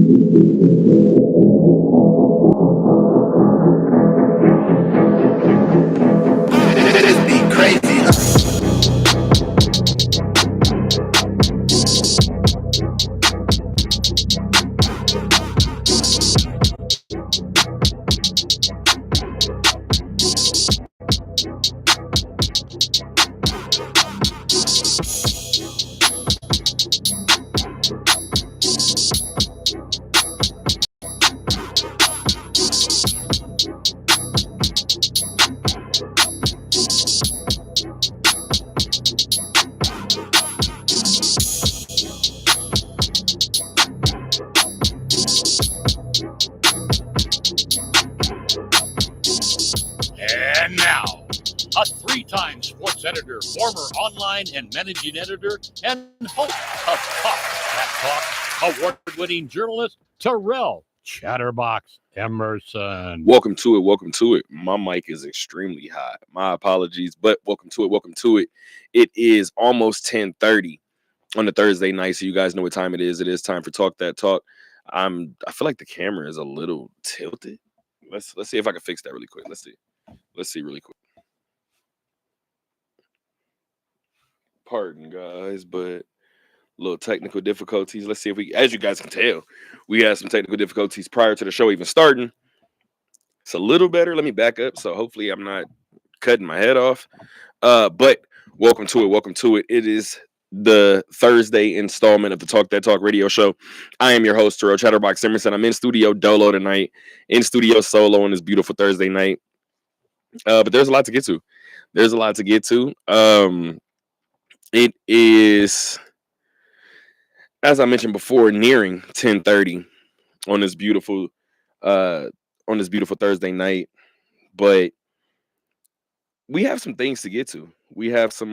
This be crazy, huh? And now, a three-time sports editor, former online and managing editor, and host of Talk That Talk, award-winning journalist Terrell Chatterbox Emerson. Welcome to it. Welcome to it. My mic is extremely hot. My apologies, but welcome to it. Welcome to it. It is almost 10:30 on a Thursday night, so you guys know what time it is. It is time for Talk That Talk. I feel like the camera is a little tilted. Let's see if I can fix that really quick. Let's see really quick. Pardon, guys, but little technical difficulties. Let's see if we, as you guys can tell, we had some technical difficulties prior to the show even starting. It's a little better. Let me back up. So hopefully I'm not cutting my head off. But welcome to it. Welcome to it. It is the Thursday installment of the Talk That Talk radio show. I am your host, Terrell Chatterbox Emerson. I'm in studio dolo tonight, in studio solo on this beautiful Thursday night. But there's a lot to get to. It is, as I mentioned before, nearing 10:30 on this beautiful Thursday night. But we have some things to get to. We have some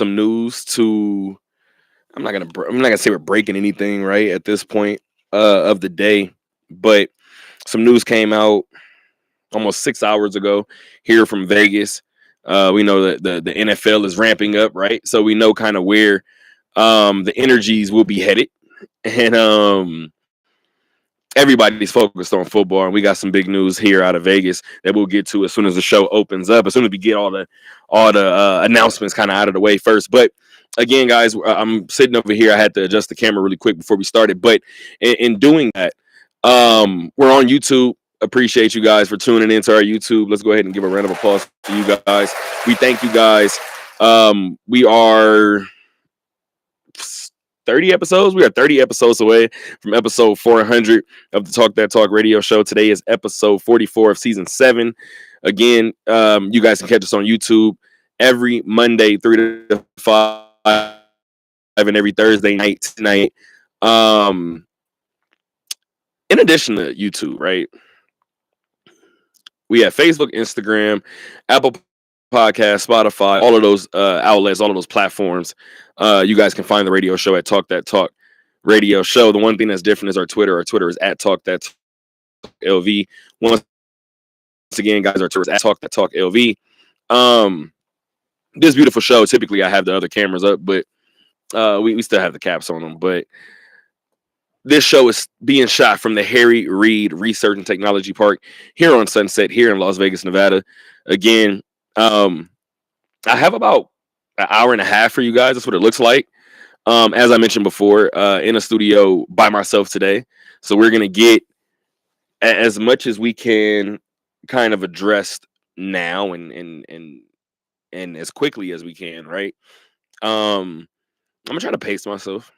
news to. I'm not gonna say we're breaking anything right at this point of the day, but some news came out almost 6 hours ago here from Vegas. We know that the NFL is ramping up, right? So we know kind of where the energies will be headed, and everybody's focused on football, and we got some big news here out of Vegas that we'll get to as soon as the show opens up. As soon as we get all the announcements kind of out of the way first. But again, guys, I'm sitting over here. I had to adjust the camera really quick before we started. But in doing that, we're on YouTube. Appreciate you guys for tuning into our YouTube. Let's go ahead and give a round of applause to you guys. We thank you guys. We are 30 episodes. We are 30 episodes away from episode 400 of the Talk That Talk radio show. Today is episode 44 of season 7. Again, you guys can catch us on YouTube every Monday 3 to 5 and every Thursday night tonight. In addition to YouTube, right? We have Facebook, Instagram, Apple Podcast, Spotify, all of those outlets, all of those platforms. You guys can find the radio show at Talk That Talk radio show. The one thing that's different is our Twitter. Our Twitter is at Talk That Talk LV. Once again, guys, our Twitter is at Talk That Talk LV. This beautiful show, typically I have the other cameras up, but we still have the caps on them. But this show is being shot from the Harry Reid Research and Technology Park here on Sunset, here in Las Vegas, Nevada. Again, I have about an hour and a half for you guys. That's what it looks like. As I mentioned before, in a studio by myself today. So we're going to get as much as we can kind of addressed now and as quickly as we can, right? I'm going to try to pace myself.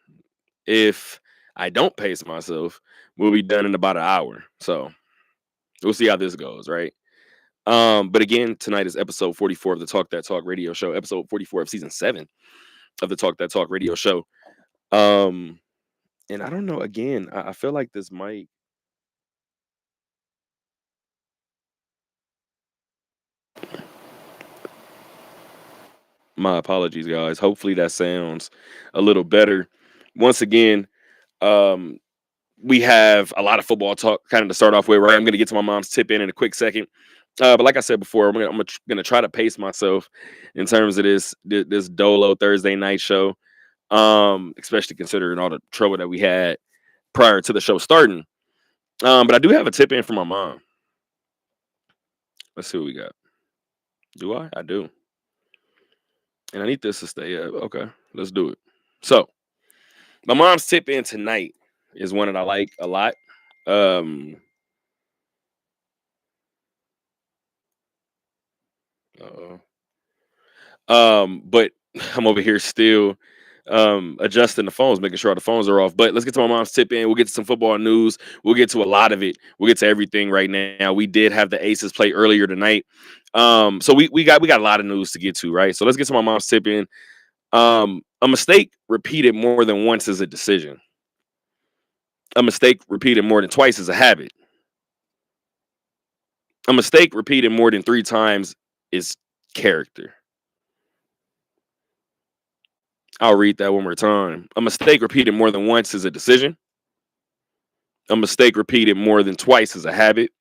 If I don't pace myself, we'll be done in about an hour. So we'll see how this goes, right? But again, tonight is episode 44 of the Talk That Talk radio show, episode 44 of season 7 of the Talk That Talk radio show. And I don't know, again, I feel like this might. My apologies, guys. Hopefully that sounds a little better. Once again, we have a lot of football talk kind of to start off with, right? I'm going to get to my mom's tip in a quick second. But like I said before, I'm gonna try to pace myself in terms of this Dolo Thursday night show, especially considering all the trouble that we had prior to the show starting. But I do have a tip in from my mom. Let's see what we got. Do I? I do. And I need this to stay up. Okay, let's do it. So, my mom's tip in tonight is one that I like a lot. Uh-oh. But I'm over here still adjusting the phones, making sure the phones are off. But let's get to my mom's tip in. We'll get to some football news. We'll get to a lot of it. We'll get to everything right now. We did have the Aces play earlier tonight. So we got a lot of news to get to, right? So let's get to my mom's tip in. A mistake repeated more than once is a decision. A mistake repeated more than twice is a habit. A mistake repeated more than 3 times is character. I'll read that one more time. A mistake repeated more than once is a decision. A mistake repeated more than twice is a habit.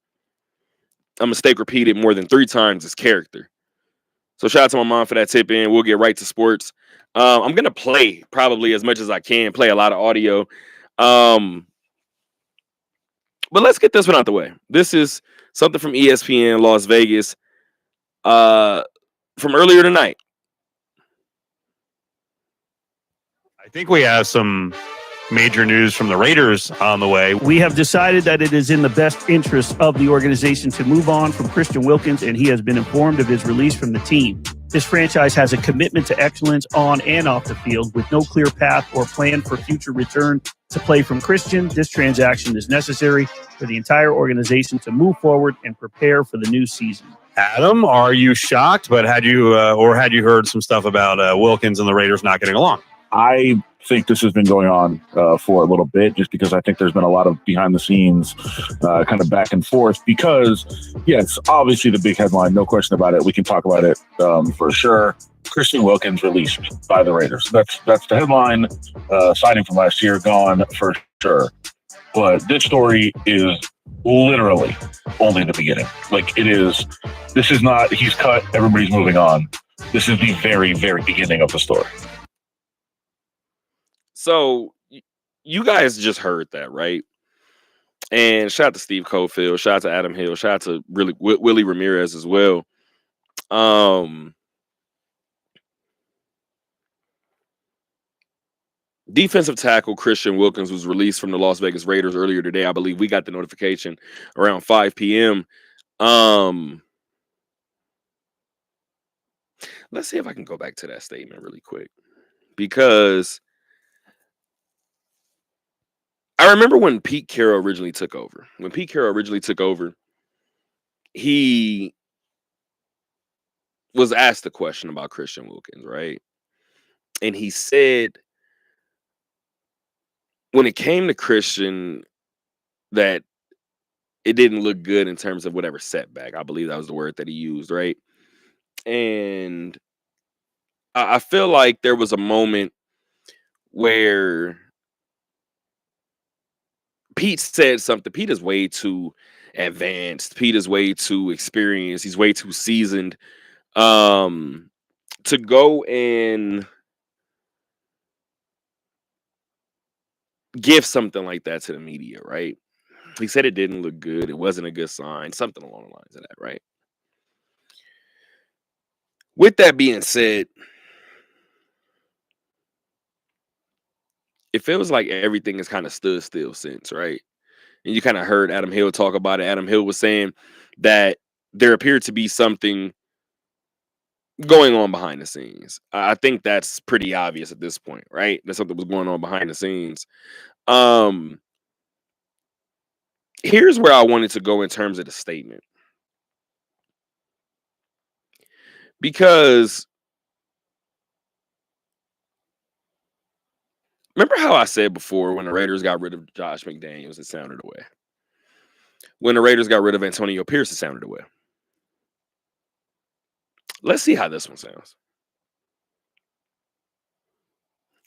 A mistake repeated more than 3 times is character. So shout out to my mom for that tip in. We'll get right to sports. I'm going to play probably as much as I can, play a lot of audio. But let's get this one out the way. This is something from ESPN Las Vegas from earlier tonight. I think we have some major news from the Raiders on the way. We have decided that it is in the best interest of the organization to move on from Christian Wilkins, and he has been informed of his release from the team. This franchise has a commitment to excellence on and off the field with no clear path or plan for future return to play from Christian. This transaction is necessary for the entire organization to move forward and prepare for the new season. Adam, are you shocked? But had you heard some stuff about Wilkins and the Raiders not getting along? I think this has been going on for a little bit, just because I think there's been a lot of behind the scenes kind of back and forth, because it's obviously the big headline, no question about it. We can talk about it for sure. Christian Wilkins released by the Raiders. That's the headline. Signing from last year gone for sure. But this story is literally only the beginning. This is not, he's cut, everybody's moving on. This is the very, very beginning of the story. So you guys just heard that, right? And shout out to Steve Cofield, shout out to Adam Hill, shout out to Willie Ramirez as well. Defensive tackle Christian Wilkins was released from the Las Vegas Raiders earlier today. I believe we got the notification around 5 p.m. Let's see if I can go back to that statement really quick, because I remember when Pete Carroll originally took over. He was asked a question about Christian Wilkins, right? And he said, when it came to Christian, that it didn't look good in terms of whatever setback. I believe that was the word that he used, right? And I feel like there was a moment where Pete said something. Pete is way too advanced. Pete is way too experienced. He's way too seasoned to go and give something like that to the media, right? He said it didn't look good. It wasn't a good sign. Something along the lines of that, right? With that being said, it feels like everything has kind of stood still since, right? And you kind of heard Adam Hill talk about it. Adam Hill was saying that there appeared to be something going on behind the scenes. I think that's pretty obvious at this point, right? That something was going on behind the scenes. Here's where I wanted to go in terms of the statement. Because remember how I said before, when the Raiders got rid of Josh McDaniels, it sounded away. When the Raiders got rid of Antonio Pierce, it sounded away. Let's see how this one sounds.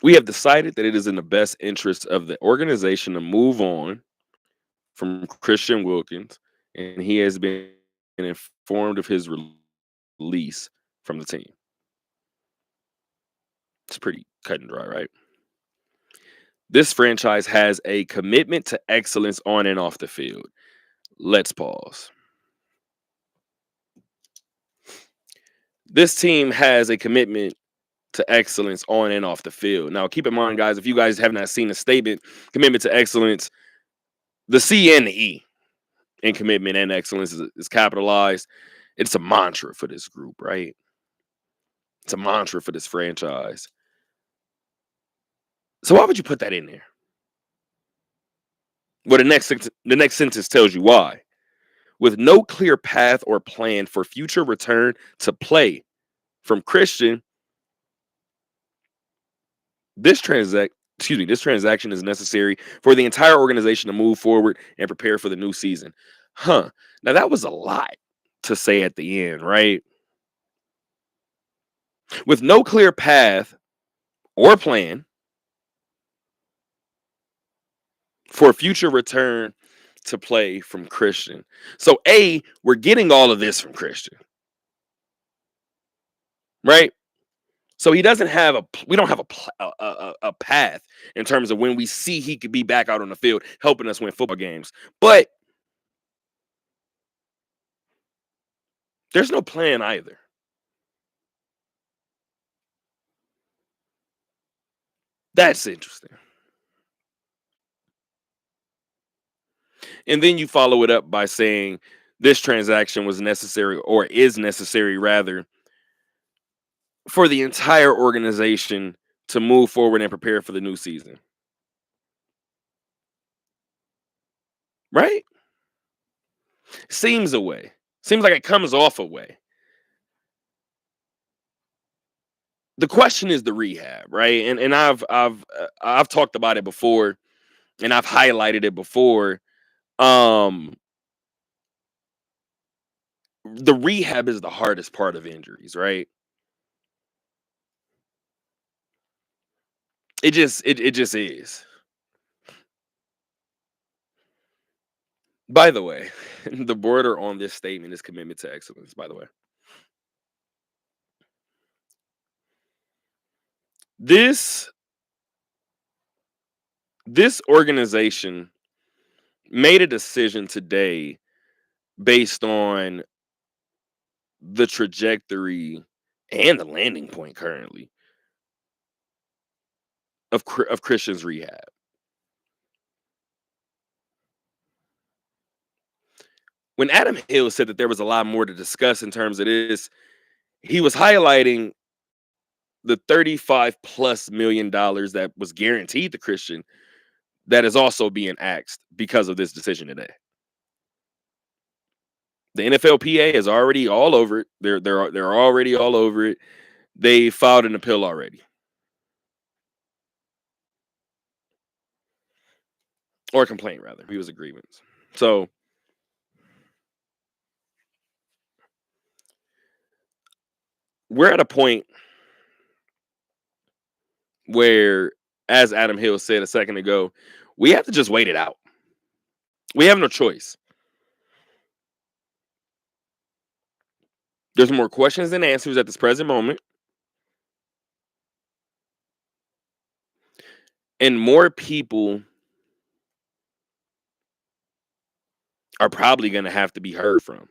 We have decided that it is in the best interest of the organization to move on from Christian Wilkins, and he has been informed of his release from the team. It's pretty cut and dry, right? This franchise has a commitment to excellence on and off the field. Let's pause. This team has a commitment to excellence on and off the field. Now, keep in mind, guys, if you guys have not seen the statement, commitment to excellence, the C and the E in commitment and excellence is capitalized. It's a mantra for this group, right? It's a mantra for this franchise. So why would you put that in there? Well, the next sentence tells you why. With no clear path or plan for future return to play from Christian, this transaction is necessary for the entire organization to move forward and prepare for the new season. Now that was a lot to say at the end, right? With no clear path or plan for future return to play from Christian. So we're getting all of this from Christian, right? So we don't have a path in terms of when we see he could be back out on the field helping us win football games. But there's no plan either. That's interesting. And then you follow it up by saying this transaction was necessary, or is necessary rather, for the entire organization to move forward and prepare for the new season. Right? Seems a way. Seems like it comes off a way. The question is the rehab, right? And I've talked about it before, and I've highlighted it before. The rehab is the hardest part of injuries, right? It just is. By the way, the border on this statement is commitment to excellence, by the way. This organization made a decision today based on the trajectory and the landing point currently of Christian's rehab. When Adam Hill said that there was a lot more to discuss in terms of this, he was highlighting the $35+ million that was guaranteed to Christian that is also being axed because of this decision today. The NFLPA is already all over it. They're already all over it. They filed an appeal already. Or a complaint, rather. It was a grievance. So we're at a point where, as Adam Hill said a second ago, we have to just wait it out. We have no choice. There's more questions than answers at this present moment. And more people are probably going to have to be heard from.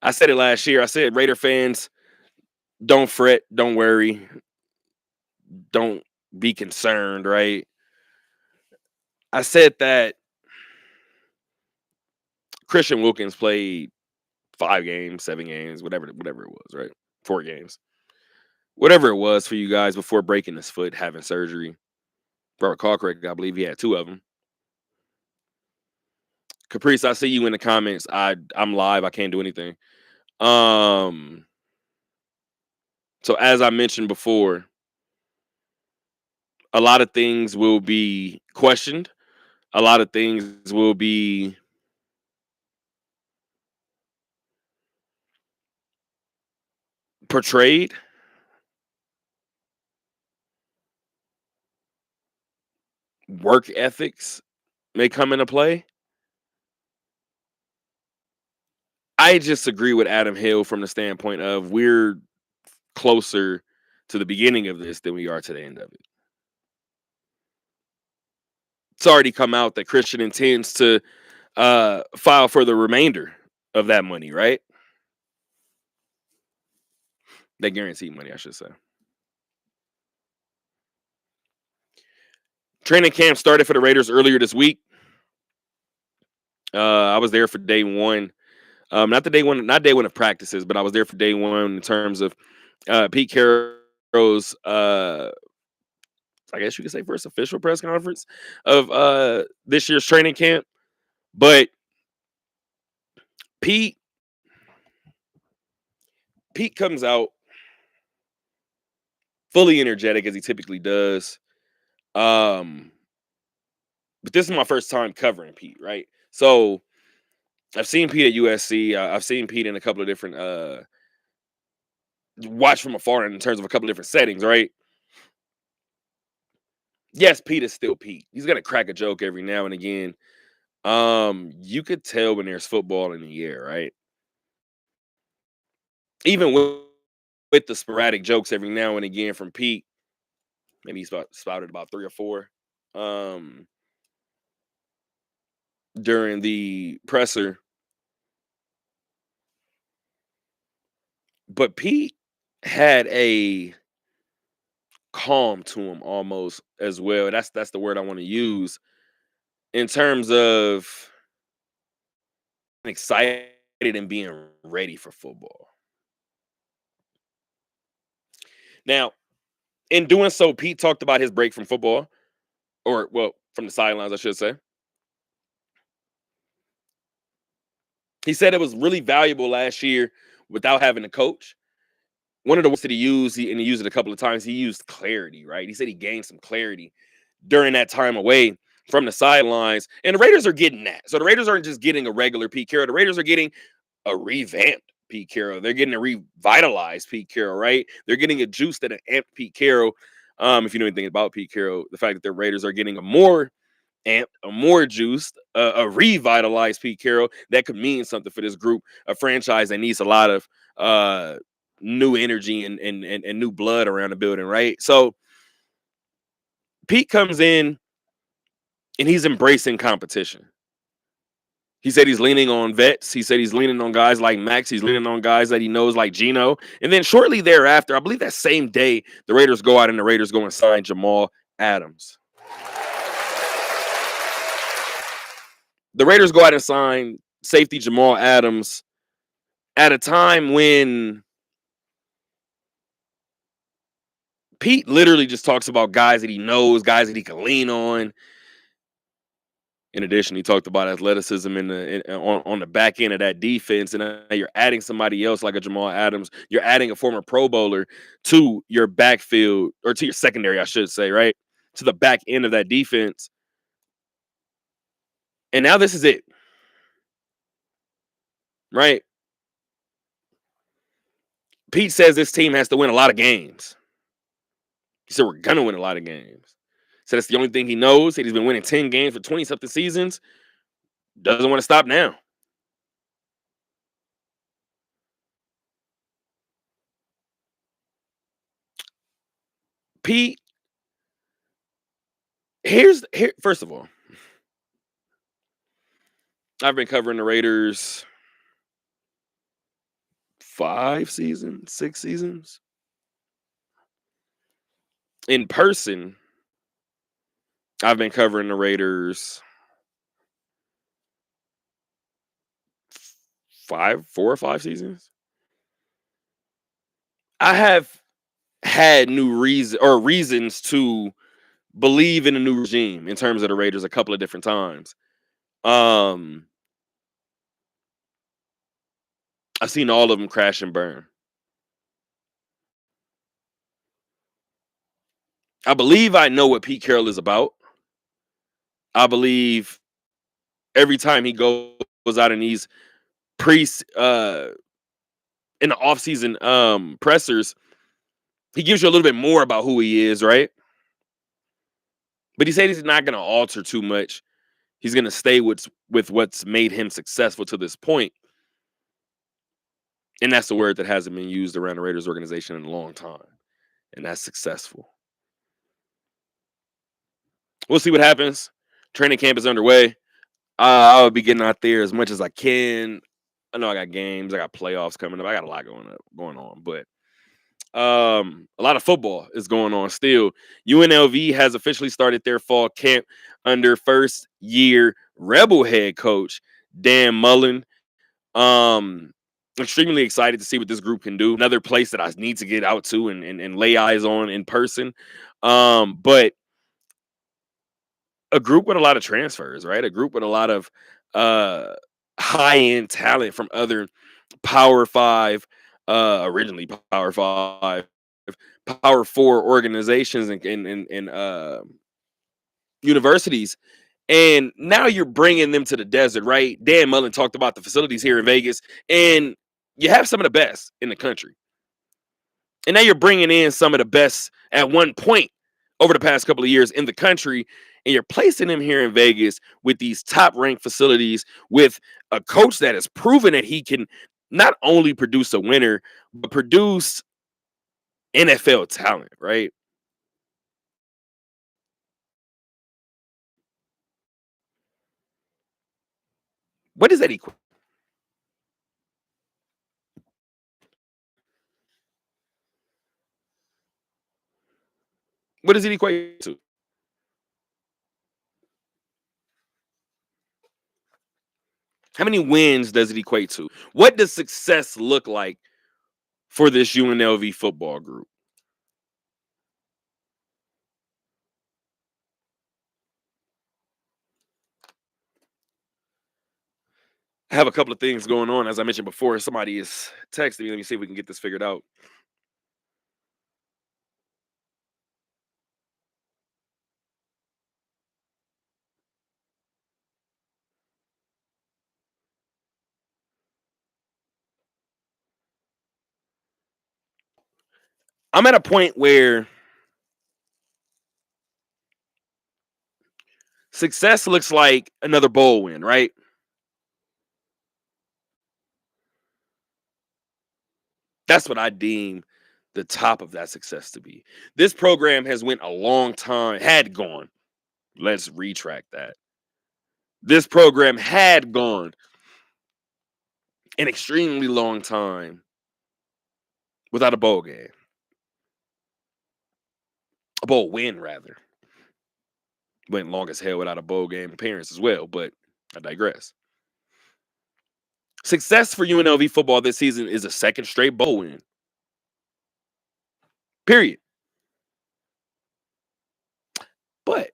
I said it last year. I said, Raider fans, don't fret, don't worry, don't be concerned, right? I said that Christian Wilkins played 5 games, 7 games, whatever it was, right? 4 games. Whatever it was for you guys before breaking his foot, having surgery. If I recall correctly, I believe he had 2 of them. Caprice, I see you in the comments. I'm live. I can't do anything. So as I mentioned before, a lot of things will be questioned. A lot of things will be portrayed. Work ethics may come into play. I just agree with Adam Hill from the standpoint of we're closer to the beginning of this than we are to the end of it. It's already come out that Christian intends to file for the remainder of that money, right? That guaranteed money, I should say. Training camp started for the Raiders earlier this week. I was there for day one. Not day one of practices, but I was there for day one in terms of Pete Carroll's, I guess you could say, first official press conference of this year's training camp. But Pete comes out fully energetic as he typically does. But this is my first time covering Pete, right? So I've seen Pete at USC. I've seen Pete in a couple of different watch from afar in terms of a couple of different settings, right? Yes, Pete is still Pete. He's gonna crack a joke every now and again. You could tell when there's football in the air, right? Even with the sporadic jokes every now and again from Pete. Maybe he's spouted about 3 or 4 during the presser. But Pete had a calm to him almost as well. That's the word I want to use in terms of excited and being ready for football. Now, in doing so, Pete talked about his break from football, or from the sidelines, I should say. He said it was really valuable last year without having a coach. One of the words that he used, and he used it a couple of times, he used clarity, right? He said he gained some clarity during that time away from the sidelines. And the Raiders are getting that. So the Raiders aren't just getting a regular Pete Carroll. The Raiders are getting a revamped Pete Carroll. They're getting a revitalized Pete Carroll, right? They're getting a juiced and an amped Pete Carroll. If you know anything about Pete Carroll, the fact that the Raiders are getting a more amped, a more juiced, a revitalized Pete Carroll, that could mean something for this group, a franchise that needs a lot of new energy and new blood around the building, right? So Pete comes in and he's embracing competition. He said he's leaning on vets. He said he's leaning on guys like Max. He's leaning on guys that he knows like Geno. And then shortly thereafter, I believe that same day, the Raiders go out and the Raiders go and sign Jamal Adams. The Raiders go out and sign safety Jamal Adams at a time when Pete literally just talks about guys that he knows, guys that he can lean on. In addition, he talked about athleticism on the back end of that defense. And you're adding somebody else like a Jamal Adams. You're adding a former Pro Bowler to your backfield, or to your secondary, I should say, right? To the back end of that defense. And now this is it. Right? Pete says this team has to win a lot of games. He said we're going to win a lot of games. So that's the only thing he knows. He's been winning 10 games for 20-something seasons. Doesn't want to stop now. Pete, first of all, I've been covering the Raiders 6 seasons. In person, I've been covering the Raiders 4 or 5 seasons. I have had reasons to believe in a new regime in terms of the Raiders a couple of different times. I've seen all of them crash and burn. I believe I know what Pete Carroll is about. I believe every time he goes out in these in the offseason pressers, he gives you a little bit more about who he is, right? But he said he's not going to alter too much. He's going to stay with what's made him successful to this point. And that's the word that hasn't been used around the Raiders organization in a long time. and that's successful. We'll see what happens. Training camp is underway. I'll be getting out there as much as I can. I know I got games, I got playoffs coming up. I got a lot going on, but a lot of football is going on still. UNLV has officially started their fall camp under first year Rebel head coach Dan Mullen. Extremely excited to see what this group can do. Another place that I need to get out to and lay eyes on in person. But a group with a lot of transfers, right? A group with a lot of high-end talent from other Power 5, originally Power 5, Power 4 organizations and universities. And now you're bringing them to the desert, right? Dan Mullen talked about the facilities here in Vegas, and you have some of the best in the country. And now you're bringing in some of the best at one point over the past couple of years in the country, and you're placing them here in Vegas with these top-ranked facilities with a coach that has proven that he can not only produce a winner, but produce NFL talent, right? What does that equate? What does it equate to? How many wins does it equate to? What does success look like for this UNLV football group? I have a couple of things going on. As I mentioned before, somebody is texting me. Let me see if we can get this figured out. I'm at a point where success looks like another bowl win, right? That's what I deem the top of that success to be. This program has went a long time, had gone. Let's retract that. This program had gone an extremely long time without a bowl game. A bowl win, rather. Went long as hell without a bowl game appearance as well, but I digress. Success for UNLV football this season is a second straight bowl win. Period. But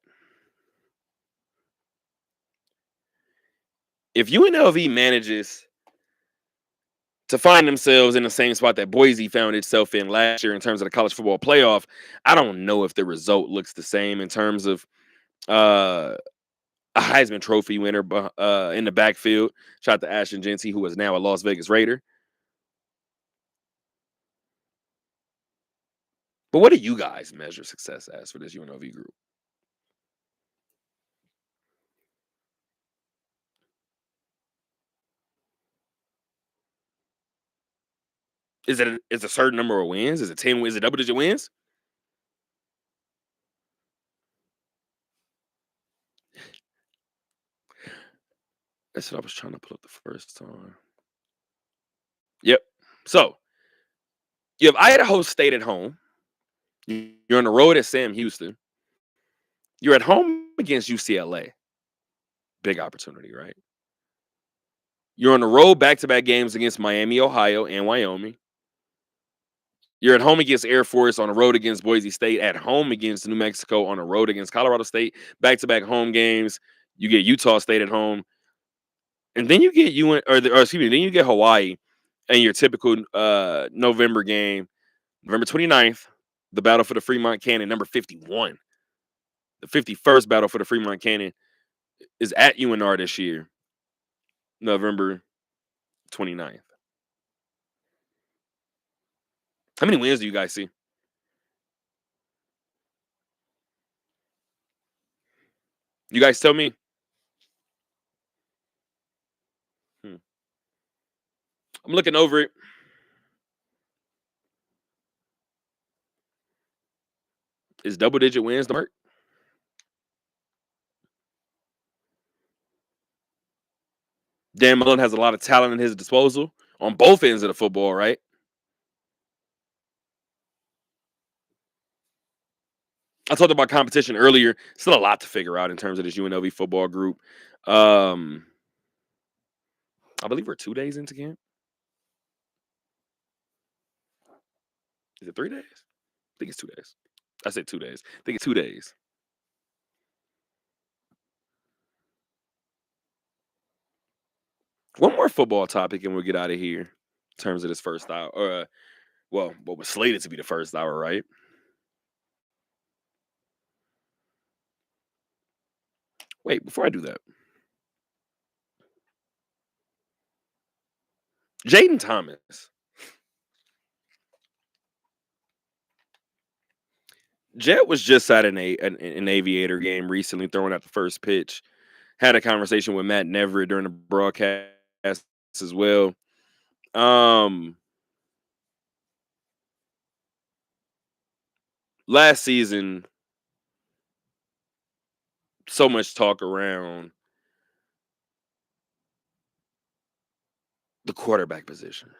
if UNLV manages to find themselves in the same spot that Boise found itself in last year in terms of the college football playoff, I don't know if the result looks the same in terms of a Heisman Trophy winner in the backfield. Shout out to Ashton Jeanty, who is now a Las Vegas Raider. But what do you guys measure success as for this UNLV group? Is it a certain number of wins? Is it 10 wins? Is it double-digit wins? That's what I was trying to pull up the first time. Yep. So you have Idaho State at home. You're on the road at Sam Houston. You're at home against UCLA. Big opportunity, right? You're on the road back-to-back games against Miami, Ohio, and Wyoming. You're at home against Air Force, on the road against Boise State, at home against New Mexico, on the road against Colorado State, back-to-back home games. You get Utah State at home. And then you get then you get Hawaii and your typical November game, November 29th, the battle for the Fremont Cannon, number 51. The 51st battle for the Fremont Cannon is at UNR this year, November 29th. How many wins do you guys see? You guys tell me. I'm looking over it. Is double-digit wins the mark? Dan Mullen has a lot of talent at his disposal on both ends of the football, right? I talked about competition earlier. Still a lot to figure out in terms of this UNLV football group. I believe we're 2 days into camp. Is it 3 days? I think it's 2 days. I said 2 days. I think it's 2 days. One more football topic and we'll get out of here in terms of this first hour. Well, what was slated to be the first hour, right? Wait, before I do that. Jaden Thomas. Jet was just at an Aviator game recently, throwing out the first pitch. Had a conversation with Matt Neverett during the broadcast as well. Last season, so much talk around the quarterback position.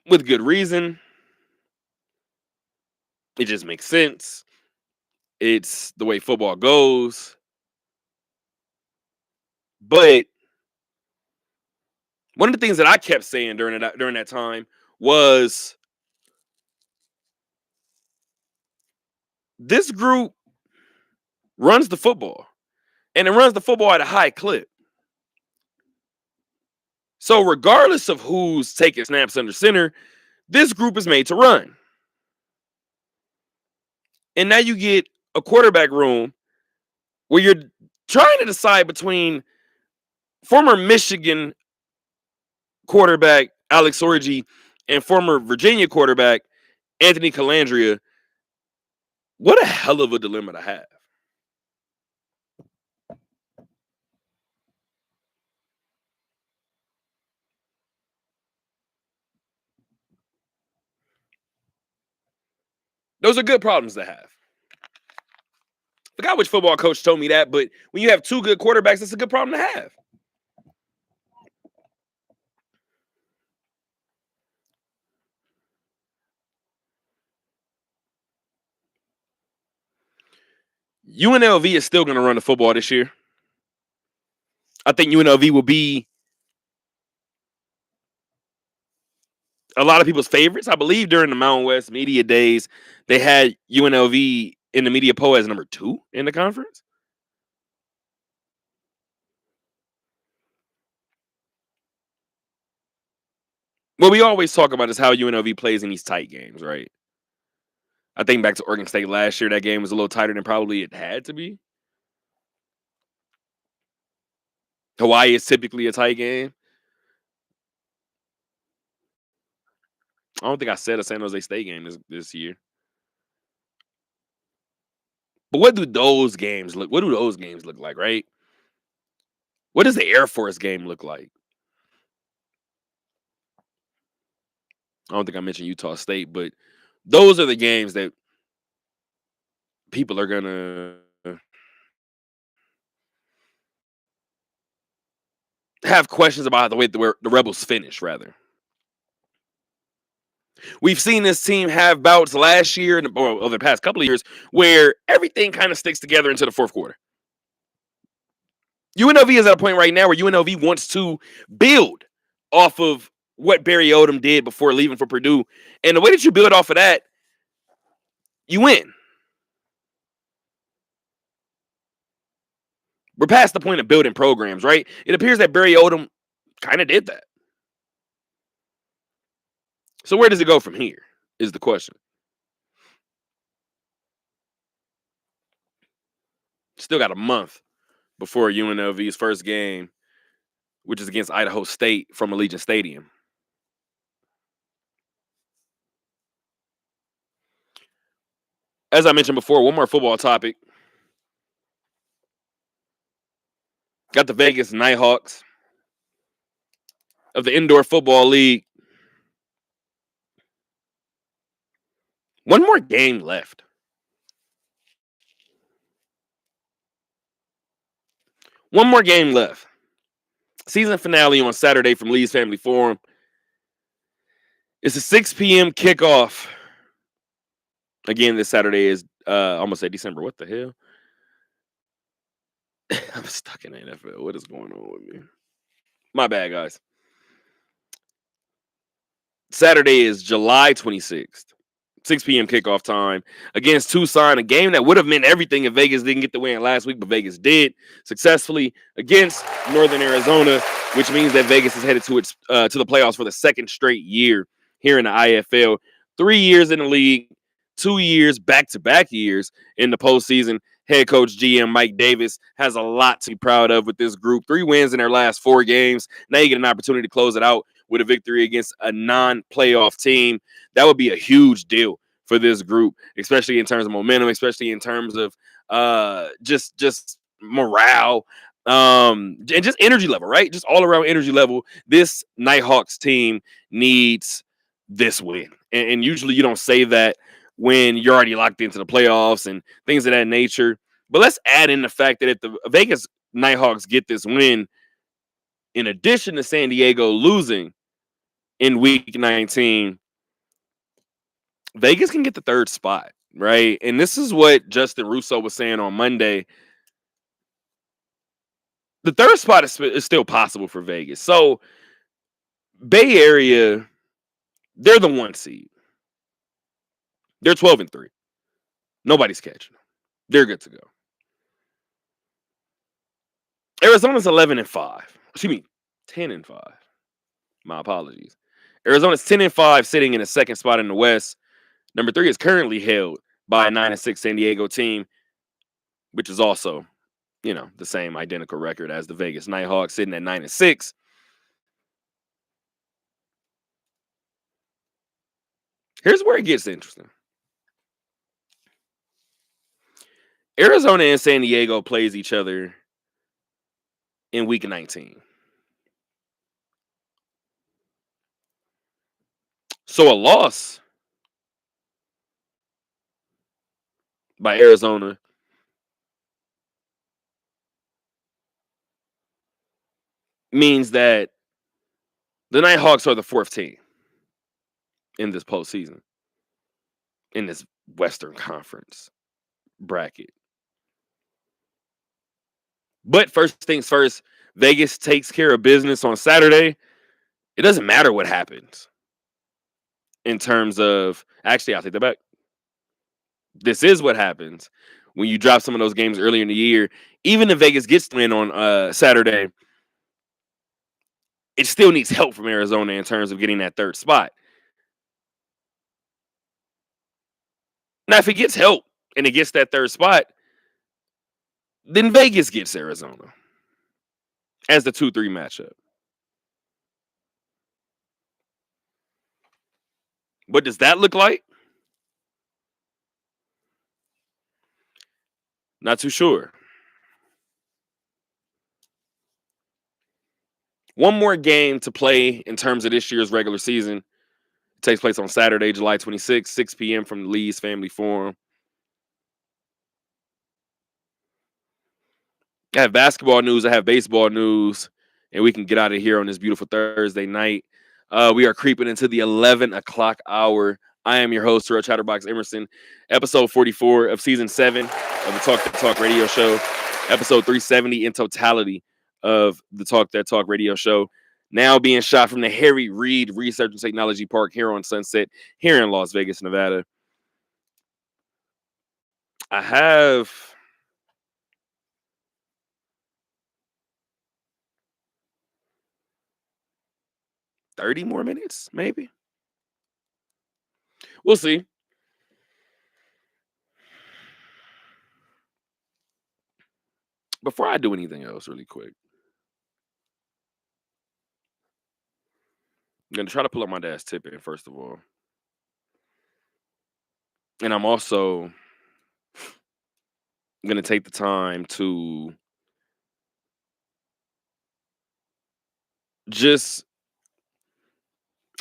With good reason. It just makes sense. It's the way football goes. But one of the things that I kept saying during that time was this group runs the football, and it runs the football at a high clip. So regardless of who's taking snaps under center, this group is made to run. And now you get a quarterback room where you're trying to decide between former Michigan quarterback Alex Orji and former Virginia quarterback Anthony Calandria. What a hell of a dilemma to have. Those are good problems to have. Forgot which football coach told me that, but when you have two good quarterbacks, that's a good problem to have. UNLV is still going to run the football this year. I think UNLV will be a lot of people's favorites. I believe during the Mountain West media days, they had UNLV in the media poll as number 2 in the conference. What we always talk about is how UNLV plays in these tight games, right? I think back to Oregon State last year, that game was a little tighter than probably it had to be. Hawaii is typically a tight game. I don't think I said a San Jose State game this year. But what do those games look? What do those games look like, right? What does the Air Force game look like? I don't think I mentioned Utah State, but those are the games that people are gonna have questions about the way the Rebels finish, rather. We've seen this team have bouts last year or over the past couple of years where everything kind of sticks together into the fourth quarter. UNLV is at a point right now where UNLV wants to build off of what Barry Odom did before leaving for Purdue. And the way that you build off of that, you win. We're past the point of building programs, right? It appears that Barry Odom kind of did that. So where does it go from here is the question. Still got a month before UNLV's first game, which is against Idaho State from Allegiant Stadium. As I mentioned before, one more football topic. Got the Vegas Nighthawks of the Indoor Football League One more game left. One more game left. Season finale on Saturday from Lee's Family Forum. It's a 6 p.m. kickoff. Again, this Saturday is almost say December. What the hell? I'm stuck in the NFL. What is going on with me? My bad, guys. Saturday is July 26th. 6 p.m. kickoff time against Tucson, a game that would have meant everything if Vegas didn't get the win last week, but Vegas did successfully against Northern Arizona, which means that Vegas is headed to the playoffs for the second straight year here in the IFL. 3 years in the league, 2 years, back-to-back years in the postseason. Head coach GM Mike Davis has a lot to be proud of with this group. 3 wins in their last 4 games. Now you get an opportunity to close it out with a victory against a non-playoff team. That would be a huge deal for this group, especially in terms of momentum, especially in terms of just morale, and just energy level, right? Just all around energy level. This Nighthawks team needs this win. And usually you don't say that when you're already locked into the playoffs and things of that nature. But let's add in the fact that if the Vegas Nighthawks get this win, in addition to San Diego losing in week 19, Vegas can get the 3rd spot, right? And this is what Justin Russo was saying on Monday. The 3rd spot is still possible for Vegas. So, Bay Area, they're the 1 seed. They're 12-3. Nobody's catching them. They're good to go. Arizona's 11-5. Excuse me, 10-5. My apologies. Arizona's 10-5, sitting in the 2nd spot in the West. Number 3 is currently held by a 9-6 San Diego team, which is also, the same identical record as the Vegas Nighthawks, sitting at 9-6. Here's where it gets interesting. Arizona and San Diego plays each other in week 19. So a loss by Arizona means that the Nighthawks are the 4th team in this postseason, in this Western Conference bracket. But first things first, Vegas takes care of business on Saturday. It doesn't matter what happens in terms of, actually, I'll take that back. This is what happens when you drop some of those games earlier in the year. Even if Vegas gets to win on Saturday, it still needs help from Arizona in terms of getting that 3rd spot. Now, if it gets help and it gets that 3rd spot, then Vegas gets Arizona as the 2-3 matchup. What does that look like? Not too sure. One more game to play in terms of this year's regular season. It takes place on Saturday, July 26th, 6 p.m. from the Lee's Family Forum. I have basketball news. I have baseball news. And we can get out of here on this beautiful Thursday night. We are creeping into the 11 o'clock hour. I am your host, Terrell Chatterbox Emerson. Episode 44 of Season 7 of the Talk That Talk radio show. Episode 370 in totality of the Talk That Talk radio show. Now being shot from the Harry Reid Research and Technology Park here on Sunset, here in Las Vegas, Nevada. I have 30 more minutes, maybe. We'll see. Before I do anything else, really quick, I'm going to try to pull up my dad's tip in, first of all. And I'm also going to take the time to just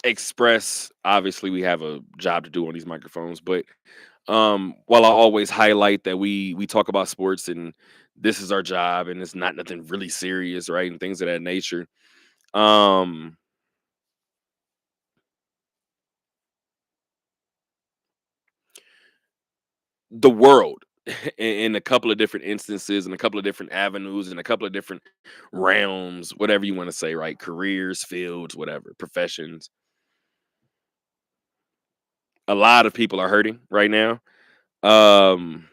express, obviously we have a job to do on these microphones, but while I always highlight that we talk about sports and this is our job and it's not nothing really serious, right? And things of that nature. Um the world in a couple of different instances and a couple of different avenues and a couple of different realms, whatever you want to say, right? Careers, fields, whatever, professions. A lot of people are hurting right now. Um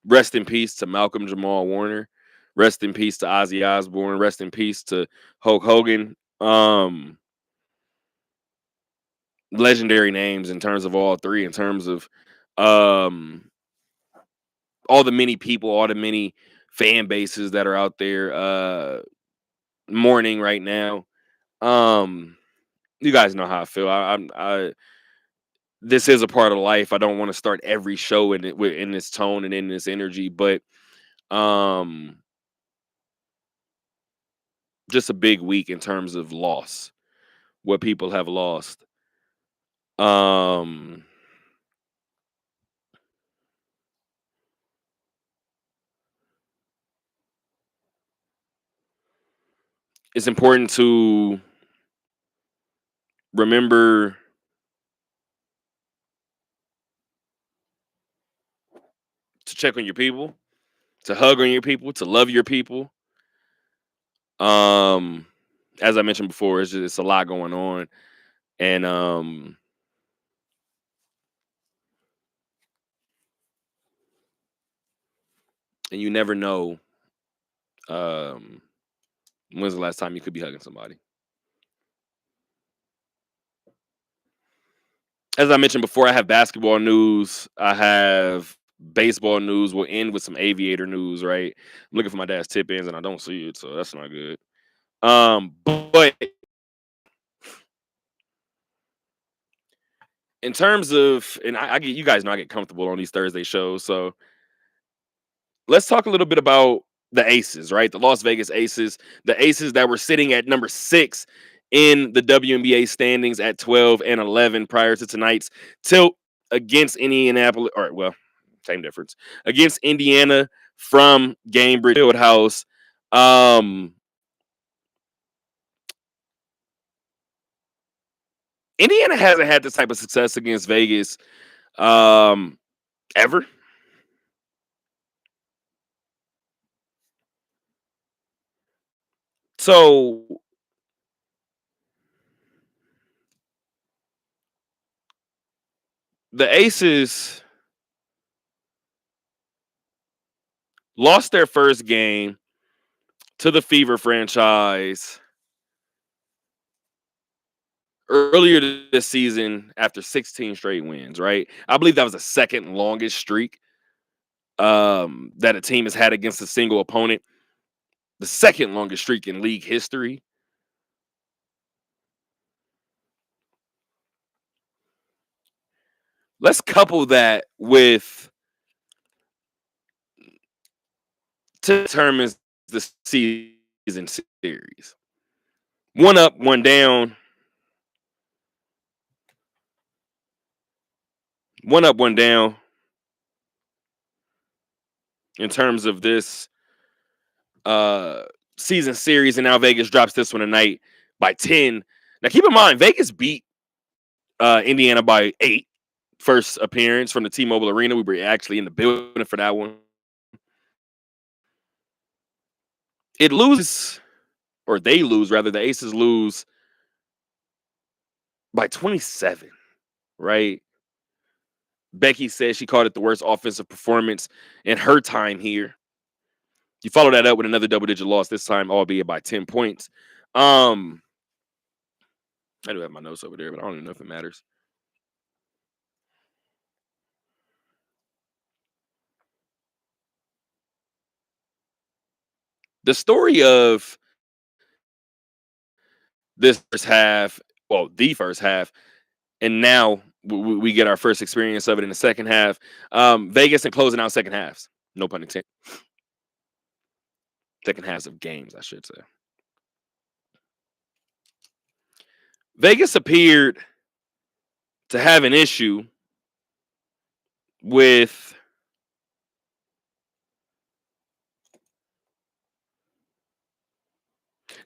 Rest in peace to Malcolm Jamal Warner. Rest in peace to Ozzy Osbourne. Rest in peace to Hulk Hogan. Legendary names in terms of all three, in terms of um all the many people, all the many fan bases that are out there mourning right now. Um you guys know how I feel. I this is a part of life. I don't want to start every show in this tone and in this energy, but um just a big week in terms of loss, what people have lost. Um it's important to remember to check on your people, to hug on your people, to love your people. Um as I mentioned before, it's a lot going on, and you never know um when's the last time you could be hugging somebody. As I mentioned before, I have basketball news. I have baseball news. We'll end with some aviator news, right? I'm looking for my dad's tip ins and I don't see it, so that's not good. But in terms of, and I get, you guys know I get comfortable on these Thursday shows, so let's talk a little bit about the Aces, right? The Las Vegas Aces, the Aces that were sitting at number 6 in the WNBA standings at 12 and 11 prior to tonight's tilt against Indianapolis, or well, same difference, against Indiana from Gainbridge Fieldhouse. Indiana hasn't had this type of success against Vegas ever. So the Aces lost their first game to the Fever franchise earlier this season after 16 straight wins, right? I believe that was the second longest streak that a team has had against a single opponent. The second longest streak in league history. Let's couple that with determines the season series. One up, one down. One up, one down. In terms of this season series, and now Vegas drops this one tonight by 10. Now keep in mind, Vegas beat Indiana by 8. First appearance from the T-Mobile Arena. We were actually in the building for that one. It loses, or they lose rather. The Aces lose by 27, right? Becky says she called it the worst offensive performance in her time here. You follow that up with another double-digit loss this time, albeit by 10 points. I do have my notes over there, but I don't even know if it matters. The story of this first half, well, the first half, and now we get our first experience of it in the second half. Vegas and closing out second halves. No pun intended. Second halves of games, I should say. Vegas appeared to have an issue with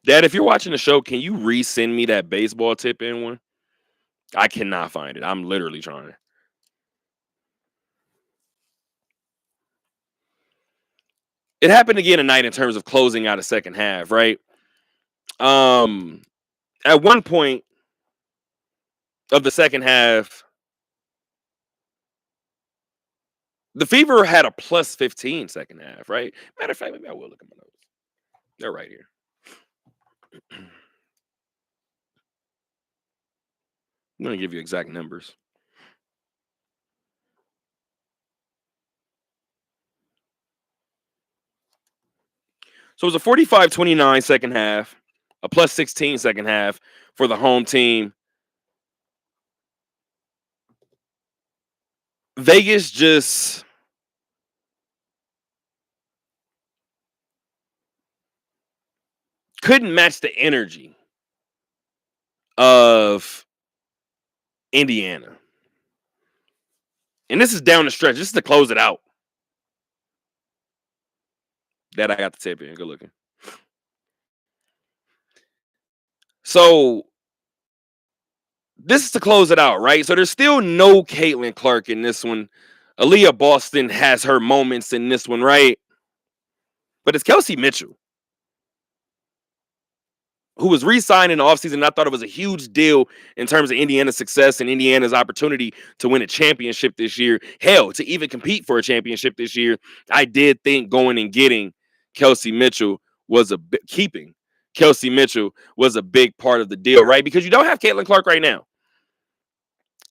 Dad. If you're watching the show, can you resend me that baseball tip in one? I cannot find it. I'm literally trying. It happened again tonight in terms of closing out a second half, right? At one point of the second half, the Fever had a plus 15 second half, right? Matter of fact, maybe I will look at my notes. They're right here. I'm going to give you exact numbers. So it was a 45-29 second half, a plus 16 second half for the home team. Vegas just couldn't match the energy of Indiana. And this is down the stretch. This is to close it out. That I got the tip in. Good looking. So this is to close it out, right? So there's still no Caitlin Clark in this one. Aaliyah Boston has her moments in this one, right? But it's Kelsey Mitchell, who was re-signed in the offseason. I thought it was a huge deal in terms of Indiana's success and Indiana's opportunity to win a championship this year. Hell, to even compete for a championship this year. I did think going and getting Kelsey Mitchell was keeping Kelsey Mitchell was a big part of the deal, right? Because you don't have Caitlin Clark right now.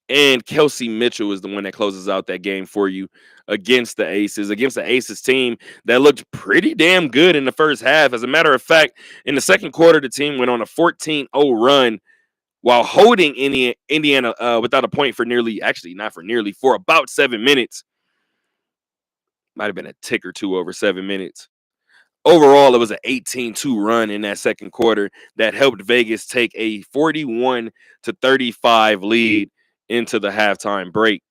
And Kelsey Mitchell is the one that closes out that game for you against the Aces team that looked pretty damn good in the first half. As a matter of fact, in the second quarter, the team went on a 14-0 run while holding Indiana without a point for for about 7 minutes. Might have been a tick or two over 7 minutes. Overall, it was an 18-2 run in that second quarter that helped Vegas take a 41-35 lead into the halftime break.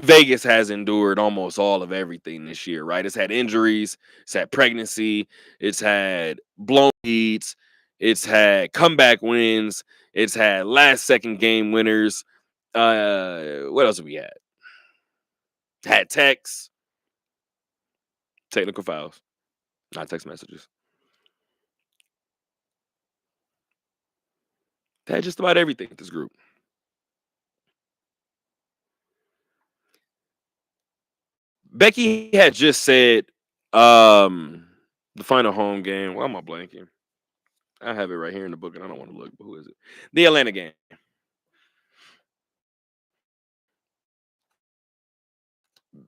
Vegas has endured almost all of everything this year, right? It's had injuries, it's had pregnancy, it's had blown leads, it's had comeback wins, it's had last second game winners. What else have we had? Had technical fouls, not text messages. Had just about everything with this group. Becky had just said the final home game. Why am I blanking? I have it right here in the book and I don't want to look, but who is it? The Atlanta game.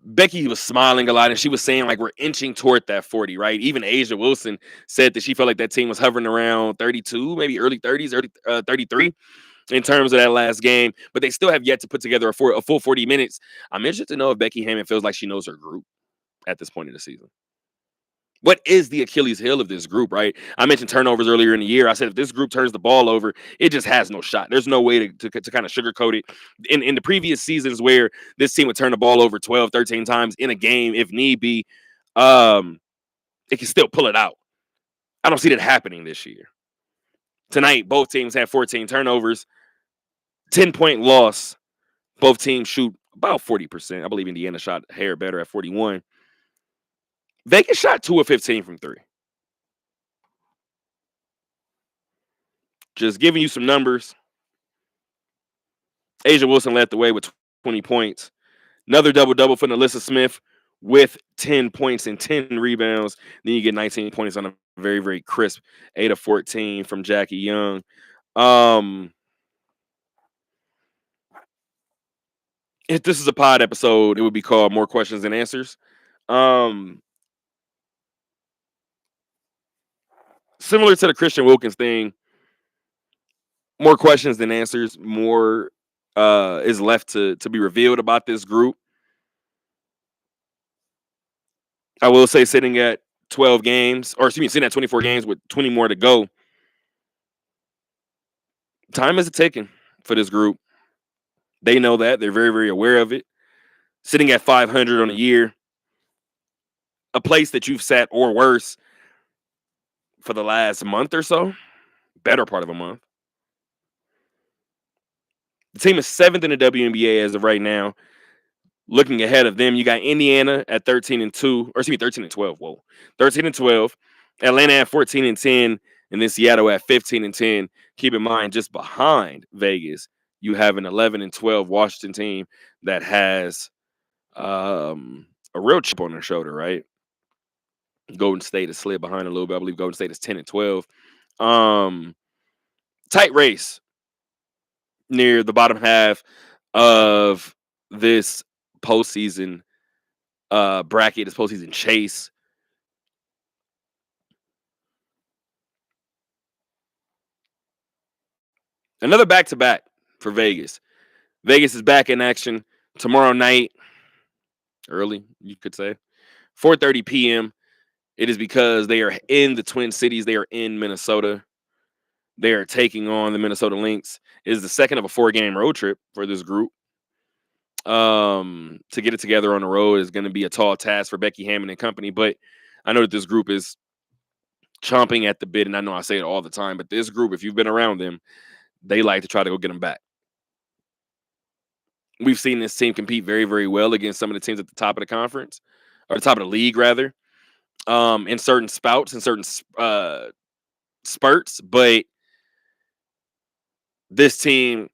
Becky was smiling a lot and she was saying like we're inching toward that 40, right? Even A'ja Wilson said that she felt like that team was hovering around 32, maybe early 30s, 33 in terms of that last game, but they still have yet to put together a full 40 minutes. I'm interested to know if Becky Hammon feels like she knows her group at this point in the season. What is the Achilles heel of this group, right? I mentioned turnovers earlier in the year. I said if this group turns the ball over, it just has no shot. There's no way to kind of sugarcoat it. In the previous seasons where this team would turn the ball over 12, 13 times in a game, if need be, it can still pull it out. I don't see that happening this year. Tonight, both teams had 14 turnovers, 10-point loss. Both teams shoot about 40%. I believe Indiana shot a hair better at 41%. Vegas shot 2 of 15 from 3. Just giving you some numbers. A'ja Wilson led the way with 20 points. Another double-double for Alyssa Smith with 10 points and 10 rebounds. Then you get 19 points on a very, very crisp 8 of 14 from Jackie Young. If this is a pod episode, it would be called More Questions Than Answers. Similar to the Christian Wilkins thing, more questions than answers. More is left to be revealed about this group. I will say sitting at 12 games, or excuse me, sitting at 24 games with 20 more to go, Time is a ticking for this group. They know that. They're very, very aware of it. Sitting at 500 on a year, a place that you've sat or worse for the last month or so, better part of a month. The team is 7th in the WNBA as of right now. Looking ahead of them, you got Indiana at 13-2, or excuse me, 13-12. Whoa, 13-12. Atlanta at 14-10, and then Seattle at 15-10. Keep in mind, just behind Vegas, you have an 11-12 Washington team that has a real chip on their shoulder, right? Golden State is slid behind a little bit. I believe Golden State is 10-12. Tight race near the bottom half of this postseason bracket, this postseason chase. Another back-to-back for Vegas. Vegas is back in action tomorrow night, early, you could say, 4:30 p.m. It is because they are in the Twin Cities. They are in Minnesota. They are taking on the Minnesota Lynx. It is the second of a 4-game road trip for this group. To get it together on the road is going to be a tall task for Becky Hammon and company, but I know that this group is chomping at the bit, and I know I say it all the time, but this group, if you've been around them, they like to try to go get them back. We've seen this team compete very, very well against some of the teams at the top of the conference, or the top of the league, rather, in certain spouts and certain spurts, but this team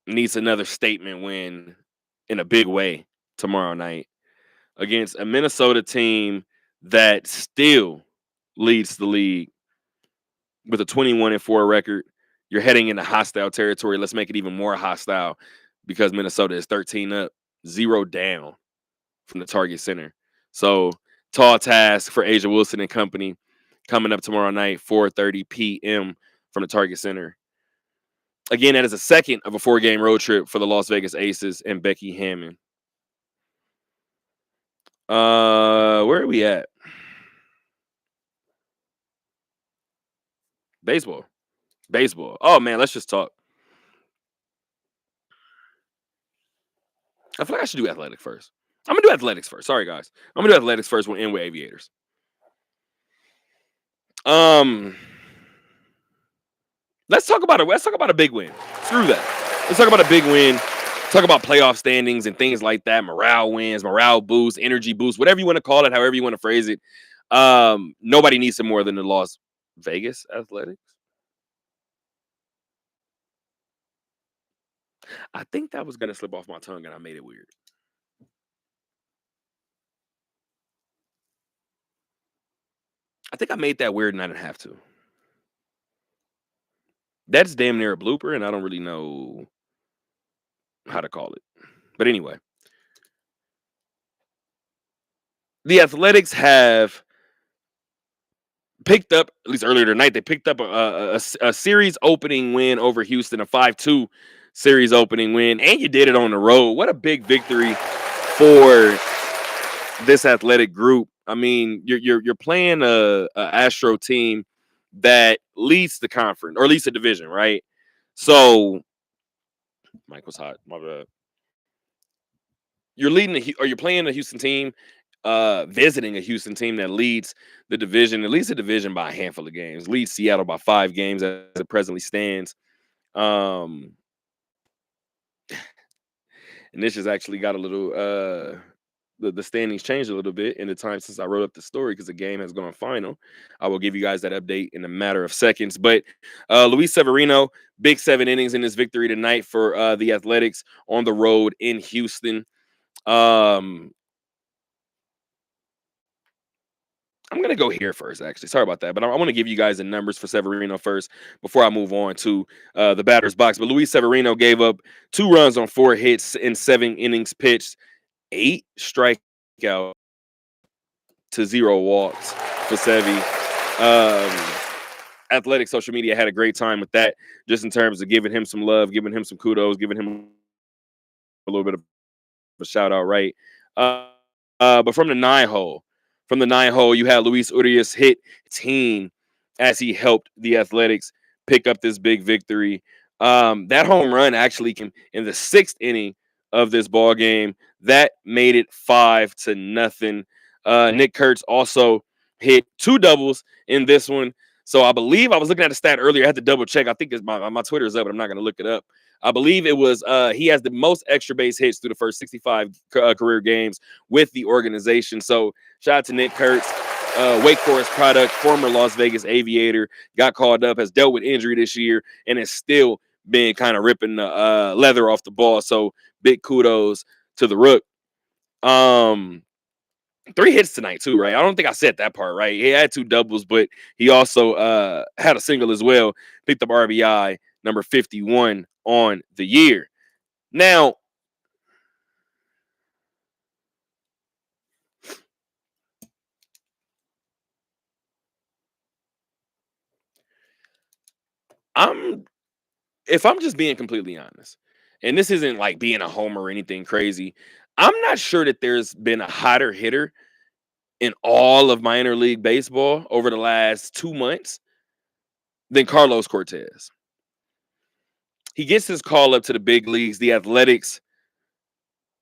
needs another statement win in a big way tomorrow night against a Minnesota team that still leads the league with a 21-4 record. You're heading into hostile territory. Let's make it even more hostile because Minnesota is 13 up, 0 down from the Target Center. So tall task for A'ja Wilson and company coming up tomorrow night, 4:30 p.m. from the Target Center. Again, that is a second of a 4-game road trip for the Las Vegas Aces and Becky Hammon. Where are we at? Baseball. Oh, man, let's just talk. I feel like I should do athletics first. I'm going to do athletics first. Sorry, guys. I'm going to do athletics first. We'll end with Aviators. Let's talk about a big win. Screw that. Let's talk about a big win. Talk about playoff standings and things like that. Morale wins, morale boost, energy boost, whatever you want to call it, however you want to phrase it. Nobody needs it more than the Las Vegas Athletics. I think that was going to slip off my tongue and I made it weird. I think I made that weird and I didn't have to. That's damn near a blooper, and I don't really know how to call it. But anyway, the Athletics have picked up, at least earlier tonight, they picked up a series opening win over Houston, a 5-2 series opening win, and you did it on the road. What a big victory for this Athletic group. I mean, you're playing a Astro team that leads the conference, or at least the division, right? So, Mike was hot. My bad. You're playing a Houston team, visiting a Houston team that leads the division, at least the division by a handful of games, leads Seattle by 5 games as it presently stands. And this has actually got a little the standings changed a little bit in the time since I wrote up the story because the game has gone final. I will give you guys that update in a matter of seconds. But Luis Severino, big 7 innings in this victory tonight for the Athletics on the road in Houston. I'm going to go here first, actually. Sorry about that. But I want to give you guys the numbers for Severino first before I move on to the batter's box. But Luis Severino gave up 2 runs on 4 hits in 7 innings pitched, 8 strikeouts to 0 walks for Sevy. Athletic social media had a great time with that, just in terms of giving him some love, giving him some kudos, giving him a little bit of a shout out, right? But from the 9 hole, you had Luis Urias hit 10 as he helped the Athletics pick up this big victory. That home run actually came in the 6th inning of this ball game. That made it 5-0. Nick Kurtz also hit 2 doubles in this one. So I believe I was looking at a stat earlier. I had to double check. I think my Twitter is up, but I'm not going to look it up. I believe it was he has the most extra base hits through the first 65 career games with the organization. So shout out to Nick Kurtz, Wake Forest product, former Las Vegas Aviator, got called up, has dealt with injury this year, and has still been kind of ripping the leather off the ball. So big kudos to the Rook. 3 hits tonight too, right? I don't think I said that part right. He had 2 doubles, but he also had a single as well. Picked up RBI number 51 on the year. Now, if I'm just being completely honest, and this isn't like being a homer or anything crazy, I'm not sure that there's been a hotter hitter in all of minor league baseball over the last 2 months than Carlos Cortez. He gets his call up to the big leagues. The Athletics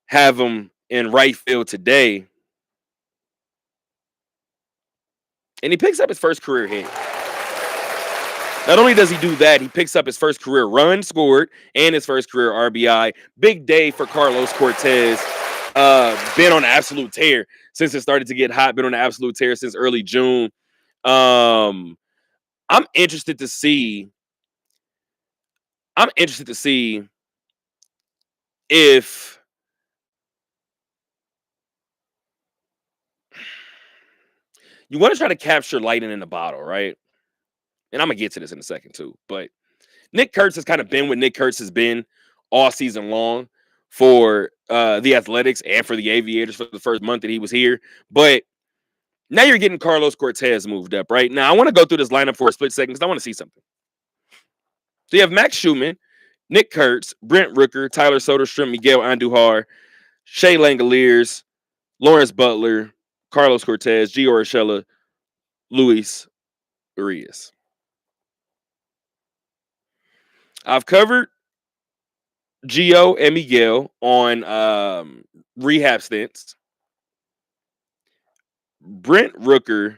have him in right field today, and he picks up his first career hit. Not only does he do that, he picks up his first career run scored and his first career RBI. Big day for Carlos Cortez. Been on an absolute tear since it started to get hot. Been on an absolute tear since early June. I'm interested to see if you want to try to capture lightning in the bottle, right? And I'm going to get to this in a second too. But Nick Kurtz has kind of been what Nick Kurtz has been all season long for the Athletics and for the Aviators for the first month that he was here. But now you're getting Carlos Cortez moved up, right? Now I want to go through this lineup for a split second because I want to see something. So you have Max Schumann, Nick Kurtz, Brent Rooker, Tyler Soderstrom, Miguel Andujar, Shea Langoliers, Lawrence Butler, Carlos Cortez, Gio Urshela, Luis Urias. I've covered Gio and Miguel on rehab stints. Brent Rooker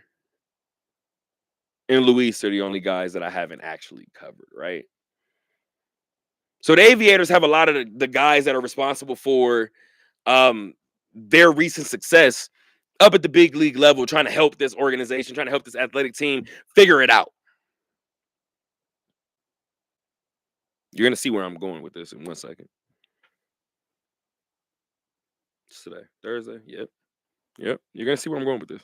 and Luis are the only guys that I haven't actually covered, right? So the Aviators have a lot of the guys that are responsible for their recent success up at the big league level, trying to help this organization, trying to help this athletic team figure it out. You're going to see where I'm going with this in 1 second. It's today, Thursday. Yep. You're going to see where I'm going with this.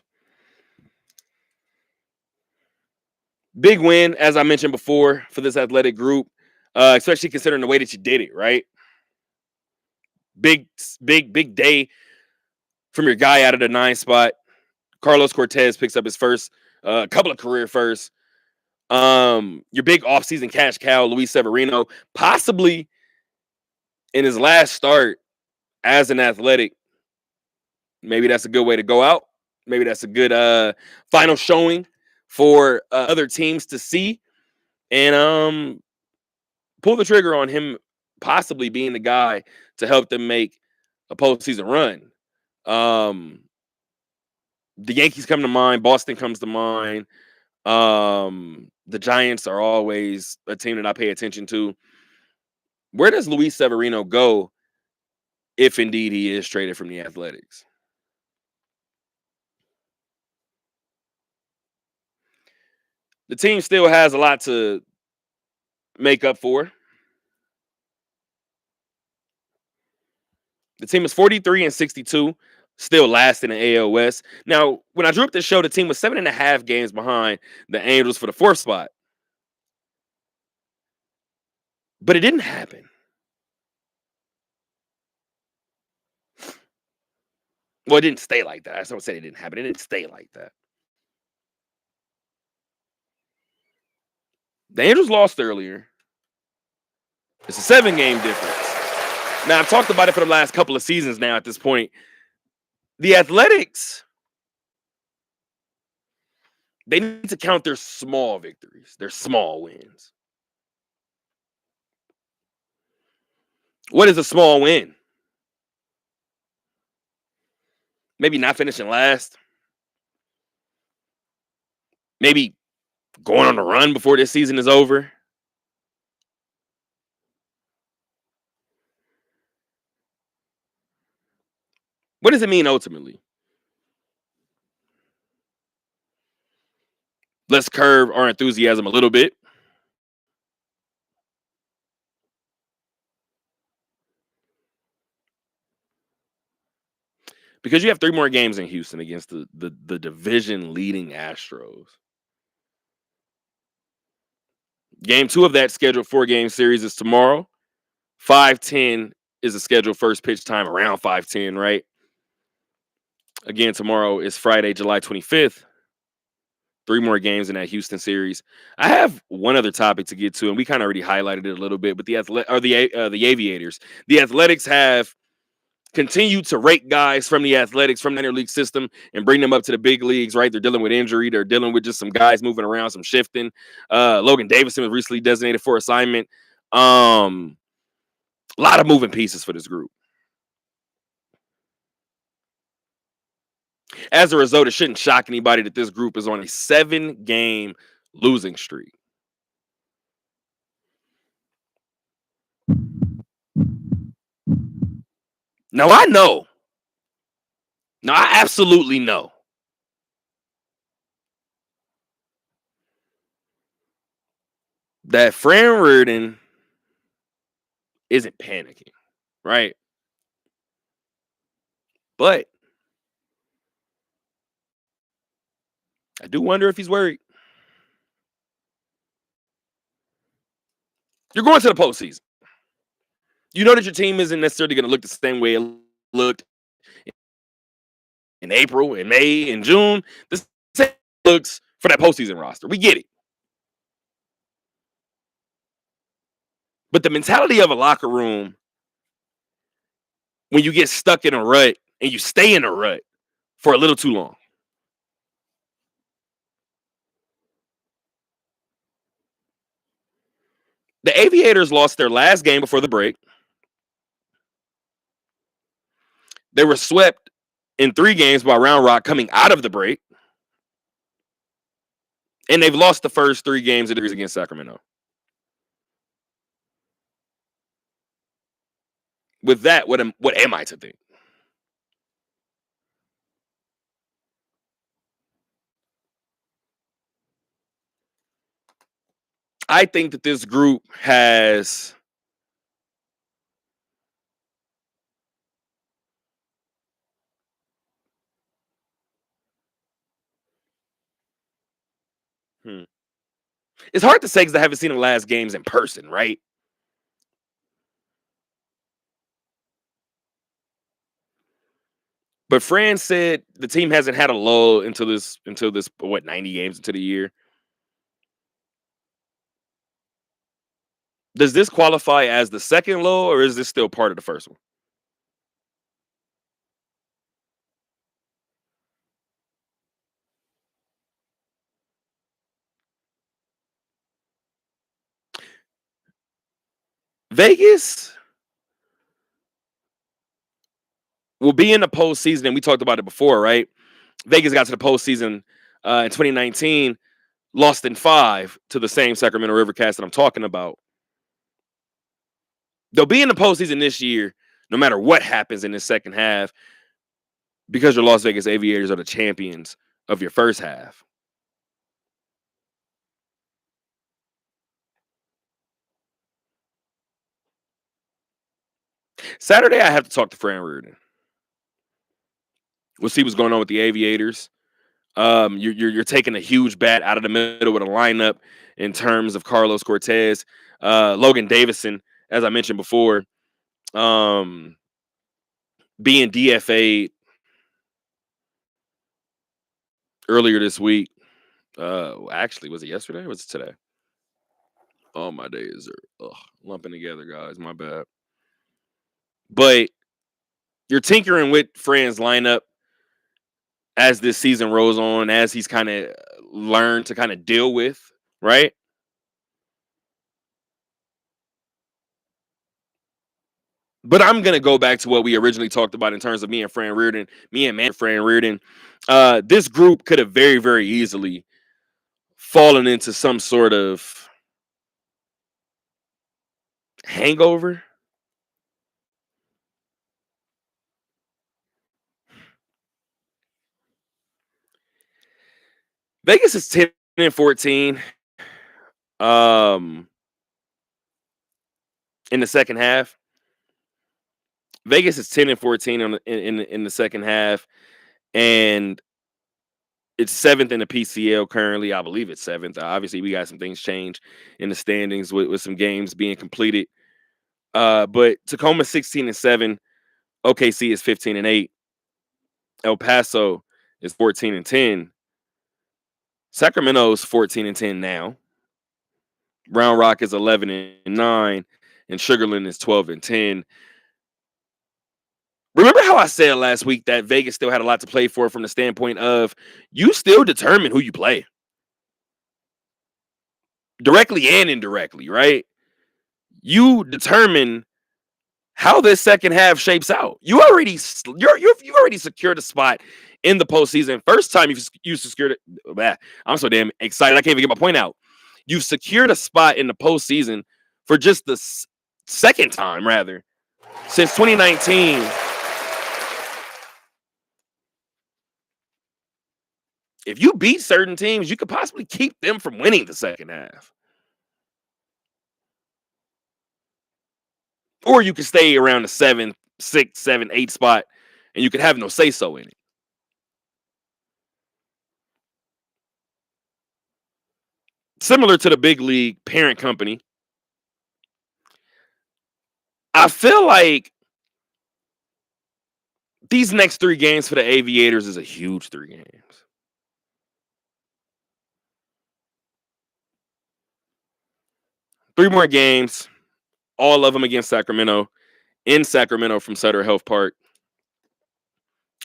Big win, as I mentioned before, for this athletic group, especially considering the way that you did it, right? Big day from your guy out of the 9 spot. Carlos Cortez picks up his first couple of career firsts. Your big offseason cash cow, Luis Severino, possibly in his last start as an Athletic. Maybe that's a good way to go out. Maybe that's a good final showing for other teams to see and pull the trigger on him possibly being the guy to help them make a postseason run. The Yankees come to mind. Boston comes to mind. The Giants are always a team that I pay attention to. Where does Luis Severino go if indeed he is traded from the Athletics? The team still has a lot to make up for. The team is 43-62, still last in the AL West. Now, when I drew up this show, the team was 7.5 games behind the Angels for the 4th spot. But it didn't happen. Well, it didn't stay like that. I don't say it didn't happen. It didn't stay like that. The Angels lost earlier. It's a 7-game difference. Now, I've talked about it for the last couple of seasons now at this point. The Athletics, they need to count their small victories, their small wins. What is a small win? Maybe not finishing last. Maybe going on a run before this season is over. What does it mean ultimately? Let's curb our enthusiasm a little bit. Because you have 3 more games in Houston against the division leading Astros. Game 2 of that scheduled 4-game series is tomorrow. 5:10 is the scheduled first pitch time, around 5:10, right? Again, tomorrow is Friday, July 25th. 3 more games in that Houston series. I have one other topic to get to, and we kind of already highlighted it a little bit, but the Aviators. The Athletics have continued to rake guys from the Athletics, from the interleague system, and bring them up to the big leagues, right? They're dealing with injury. They're dealing with just some guys moving around, some shifting. Logan Davison was recently designated for assignment. A lot of moving pieces for this group. As a result, it shouldn't shock anybody that this group is on a 7-game losing streak. Now, I know. Now, I absolutely know that Fran Riordan isn't panicking, right? But I do wonder if he's worried. You're going to the postseason. You know that your team isn't necessarily going to look the same way it looked in April, in May, in June. The same looks for that postseason roster. We get it. But the mentality of a locker room, when you get stuck in a rut and you stay in a rut for a little too long. The Aviators lost their last game before the break. They were swept in 3 games by Round Rock coming out of the break. And they've lost the first 3 games of the series against Sacramento. With that, what am I to think? I think that this group has it's hard to say because I haven't seen the last games in person, right? But Fran said the team hasn't had a lull until this 90 games into the year. Does this qualify as the second lull, or is this still part of the first one? Vegas will be in the postseason, and we talked about it before, right? Vegas got to the postseason in 2019, lost in 5 to the same Sacramento River Cats that I'm talking about. They'll be in the postseason this year, no matter what happens in the second half, because your Las Vegas Aviators are the champions of your first half. Saturday, I have to talk to Fran Riordan. We'll see what's going on with the Aviators. You're taking a huge bat out of the middle with a lineup in terms of Carlos Cortez, Logan Davison, as I mentioned before, being DFA'd earlier this week. Actually, was it yesterday or was it today? Oh, my days are lumping together, guys. My bad. But you're tinkering with Fran's lineup as this season rolls on, as he's kind of learned to kind of deal with, right? But I'm gonna go back to what we originally talked about in terms of me and Fran Reardon, Fran Reardon. This group could have very, very easily fallen into some sort of hangover. Vegas is 10-14. In the second half. Vegas is 10-14 in the second half, and it's 7th in the PCL currently. I believe it's 7th. Obviously, we got some things change in the standings with some games being completed. But Tacoma 16-7, OKC is 15-8, El Paso is 14-10, Sacramento's 14-10 now. Round Rock is 11-9, and Sugarland is 12-10. Remember how I said last week that Vegas still had a lot to play for from the standpoint of you still determine who you play. Directly and indirectly, right? You determine how this second half shapes out. You've already secured a spot in the postseason. First time you secured it. I'm so damn excited. I can't even get my point out. You've secured a spot in the postseason for just the second time, rather, since 2019. If you beat certain teams, you could possibly keep them from winning the second half. Or you could stay around the 7, 6, 7, 8 spot, and you could have no say-so in it. Similar to the big league parent company, I feel like these next 3 games for the Aviators is a huge 3 games. Three more games, all of them against Sacramento, in Sacramento from Sutter Health Park.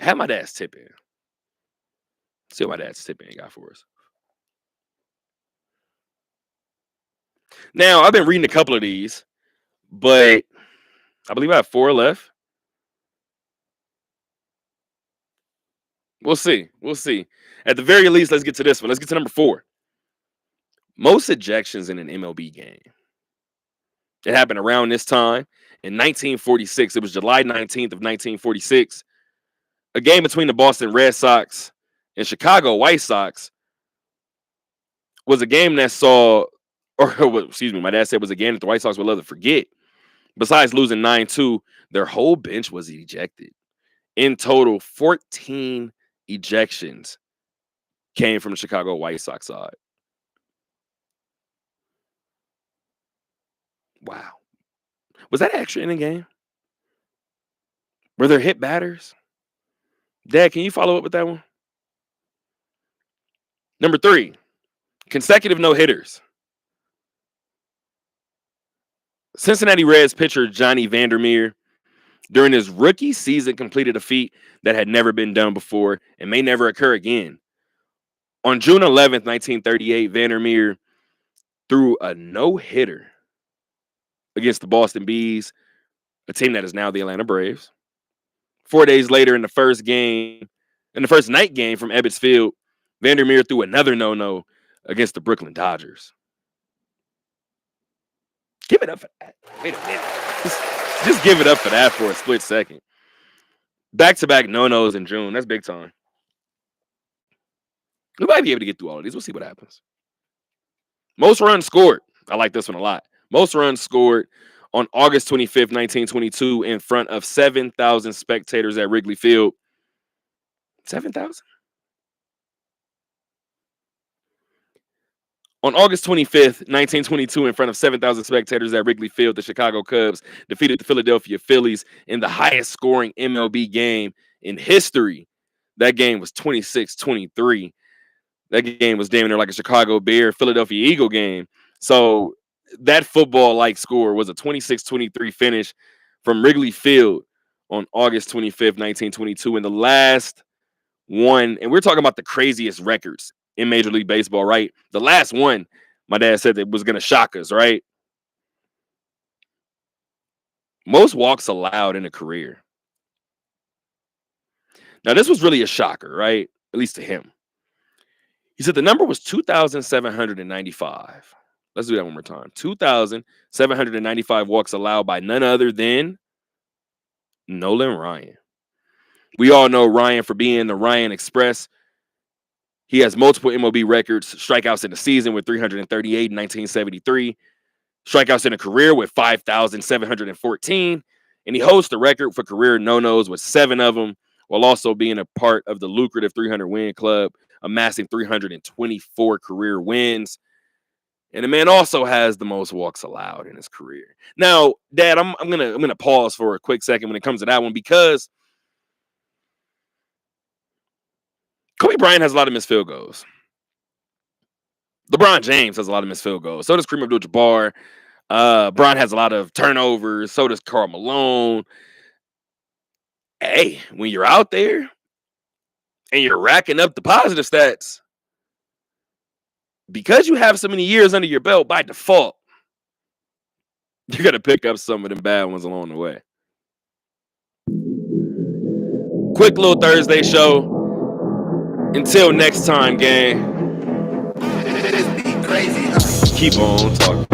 I had my dad's tip in. See what my dad's tip in got for us. Now, I've been reading a couple of these, but I believe I have 4 left. We'll see. We'll see. At the very least, let's get to this one. Let's get to number 4. Most ejections in an MLB game. It happened around this time in 1946. It was July 19th of 1946. A game between the Boston Red Sox and Chicago White Sox was a game that saw, my dad said it was a game that the White Sox would love to forget. Besides losing 9-2, their whole bench was ejected. In total, 14 ejections came from the Chicago White Sox side. Wow. Was that extra inning game? Were there hit batters? Dad, can you follow up with that one? Number 3, consecutive no-hitters. Cincinnati Reds pitcher Johnny Vandermeer, during his rookie season, completed a feat that had never been done before and may never occur again. On June 11th, 1938, Vandermeer threw a no-hitter against the Boston Bees, a team that is now the Atlanta Braves. 4 days later, in the first night game from Ebbets Field, Vandermeer threw another no-no against the Brooklyn Dodgers. Give it up for that. Wait a minute. Just give it up for that for a split second. Back-to-back no-nos in June. That's big time. We might be able to get through all of these. We'll see what happens. Most runs scored. I like this one a lot. Most runs scored on August 25th, 1922, in front of 7,000 spectators at Wrigley Field. 7,000? On August 25th, 1922, in front of 7,000 spectators at Wrigley Field, the Chicago Cubs defeated the Philadelphia Phillies in the highest-scoring MLB game in history. That game was 26-23. That game was damn near like a Chicago Bear, Philadelphia Eagle game. So that football-like score was a 26-23 finish from Wrigley Field on August 25th, 1922. And the last one, and we're talking about the craziest records in Major League Baseball, right? The last one, my dad said that was going to shock us, right? Most walks allowed in a career. Now, this was really a shocker, right? At least to him. He said the number was 2,795. Let's do that one more time. 2,795 walks allowed by none other than Nolan Ryan. We all know Ryan for being the Ryan Express. He has multiple MLB records, strikeouts in the season with 338 in 1973, strikeouts in a career with 5,714, and he holds the record for career no-nos with 7 of them, while also being a part of the lucrative 300-win club, amassing 324 career wins. And the man also has the most walks allowed in his career. Now, Dad, I'm gonna pause for a quick second when it comes to that one, because Kobe Bryant has a lot of missed field goals. LeBron James has a lot of missed field goals. So does Kareem Abdul-Jabbar. Bron has a lot of turnovers. So does Karl Malone. Hey, when you're out there and you're racking up the positive stats, because you have so many years under your belt, by default, you're going to pick up some of them bad ones along the way. Quick little Thursday show. Until next time, gang. This be crazy. Keep on talking.